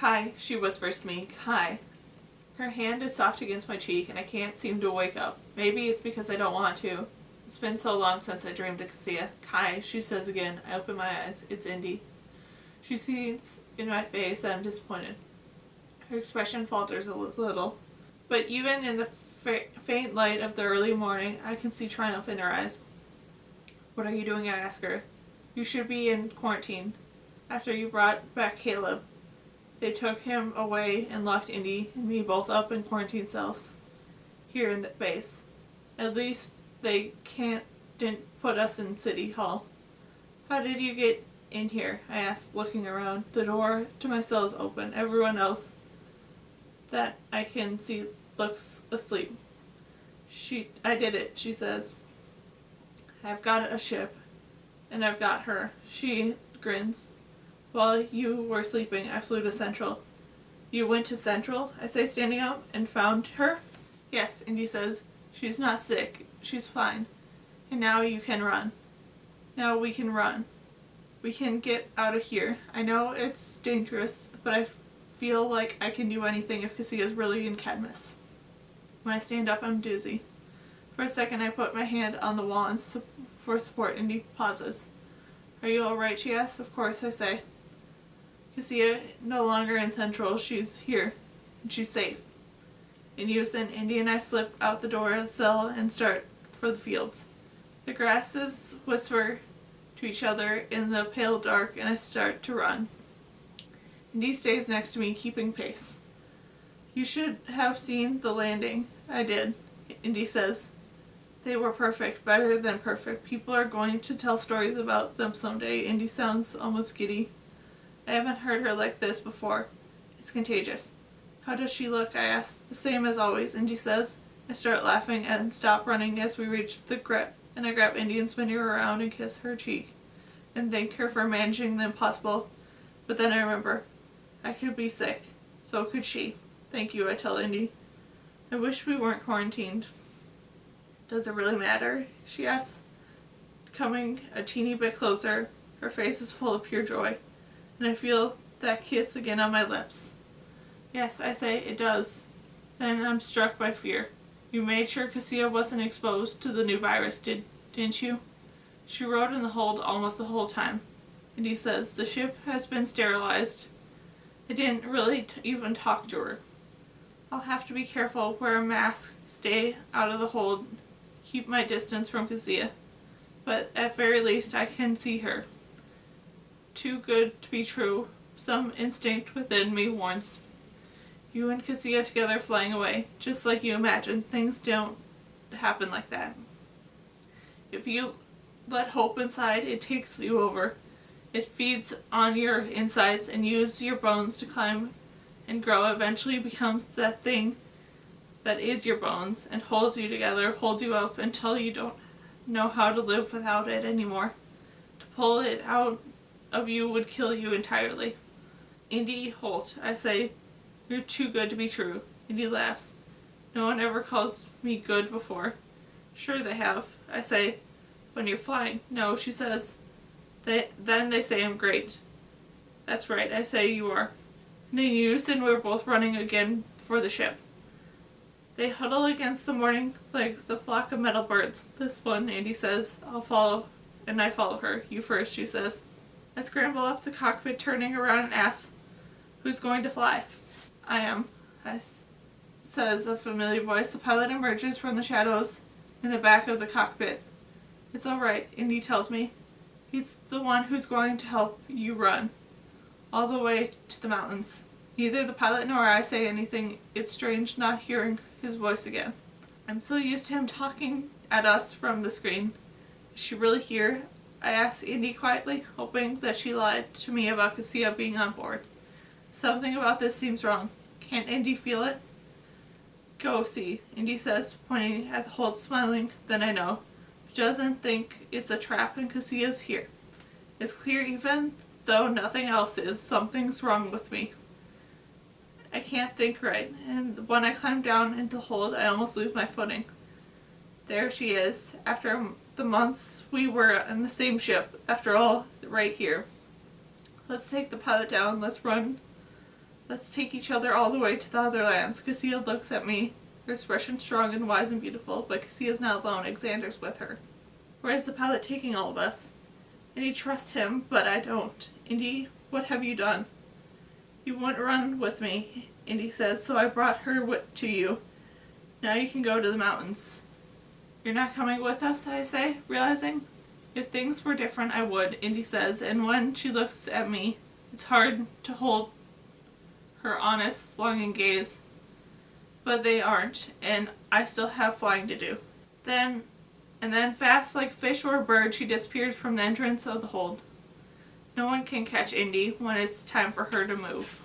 Kai, she whispers to me, Kai. Her hand is soft against my cheek and I can't seem to wake up. Maybe it's because I don't want to. It's been so long since I dreamed of Cassia. Kai, she says again. I open my eyes. It's Indy. She sees in my face that I'm disappointed. Her expression falters a little. But even in the faint light of the early morning, I can see triumph in her eyes. What are you doing? I ask her. You should be in quarantine. After you brought back Caleb, they took him away and locked Indy and me both up in quarantine cells. Here in the base. At least they didn't put us in City Hall. How did you get in here? I asked, looking around. The door to my cell is open. Everyone else that I can see looks asleep. I did it, she says. I've got a ship, and I've got her. She grins. While you were sleeping, I flew to Central. You went to Central? I say, standing up, and found her? Yes, Indy says. She's not sick. She's fine. And now you can run. Now we can run. We can get out of here. I know it's dangerous, but I feel like I can do anything if Cassia's really in Cadmus. When I stand up, I'm dizzy. For a second, I put my hand on the wall for support, and he pauses. Are you alright, she asks. Of course, I say. Cassia no longer in Central. She's here, and she's safe. In unison, Indy and I slip out the door of the cell and start for the fields. The grasses whisper to each other in the pale dark, and I start to run. Indy stays next to me, keeping pace. You should have seen the landing. I did, Indy says. They were perfect, better than perfect. People are going to tell stories about them someday. Indy sounds almost giddy. I haven't heard her like this before. It's contagious. How does she look? I ask. The same as always, Indy says. I start laughing and stop running as we reach the grip, and I grab Indy and spin her around and kiss her cheek, and thank her for managing the impossible. But then I remember, I could be sick. So could she. Thank you, I tell Indy. I wish we weren't quarantined. Does it really matter? She asks, coming a teeny bit closer. Her face is full of pure joy, and I feel that kiss again on my lips. Yes, I say, it does. Then I'm struck by fear. You made sure Cassia wasn't exposed to the new virus, didn't you? She rode in the hold almost the whole time. And he says, the ship has been sterilized. I didn't really even talk to her. I'll have to be careful, wear a mask, stay out of the hold, keep my distance from Cassia. But at very least I can see her. Too good to be true. Some instinct within me warns. You and Cassia together flying away, just like you imagined. Things don't happen like that. If you let hope inside, it takes you over. It feeds on your insides and uses your bones to climb and grow. Eventually becomes that thing that is your bones and holds you together, holds you up until you don't know how to live without it anymore. To pull it out of you would kill you entirely. Indy Holt, I say, you're too good to be true. Indy laughs. No one ever calls me good before. Sure they have, I say, when you're flying. No, she says. Then they say I'm great. That's right, I say you are. And in unison we're both running again for the ship. They huddle against the morning like the flock of metal birds. This one, Andy says, I'll follow, and I follow her. You first, she says. I scramble up the cockpit, turning around and ask, who's going to fly? I am, says a familiar voice. The pilot emerges from the shadows in the back of the cockpit. It's all right, Indy tells me. He's the one who's going to help you run all the way to the mountains. Neither the pilot nor I say anything. It's strange not hearing his voice again. I'm so used to him talking at us from the screen. Is she really here? I ask Indy quietly, hoping that she lied to me about Cassia being on board. Something about this seems wrong. Can't Indy feel it? Go see, Indy says, pointing at the hold, smiling. Then I know. She doesn't think it's a trap and Cassia's here. It's clear even though nothing else is. Something's wrong with me. I can't think right, and when I climb down into the hold, I almost lose my footing. There she is, after the months we were in the same ship, after all, right here. Let's take the pilot down, let's Let's take each other all the way to the other lands. Cassia looks at me, her expression strong and wise and beautiful, but Cassia's not alone. Xander's with her. Where is the pilot taking all of us? Indy trusts him, but I don't. Indy, what have you done? You wouldn't run with me, Indy says, so I brought her to you. Now you can go to the mountains. You're not coming with us, I say, realizing. If things were different, I would, Indy says, and when she looks at me, it's hard to hold her honest, longing gaze. But they aren't, and I still have flying to do. Then fast like a fish or a bird, she disappears from the entrance of the hold. No one can catch Indy when it's time for her to move.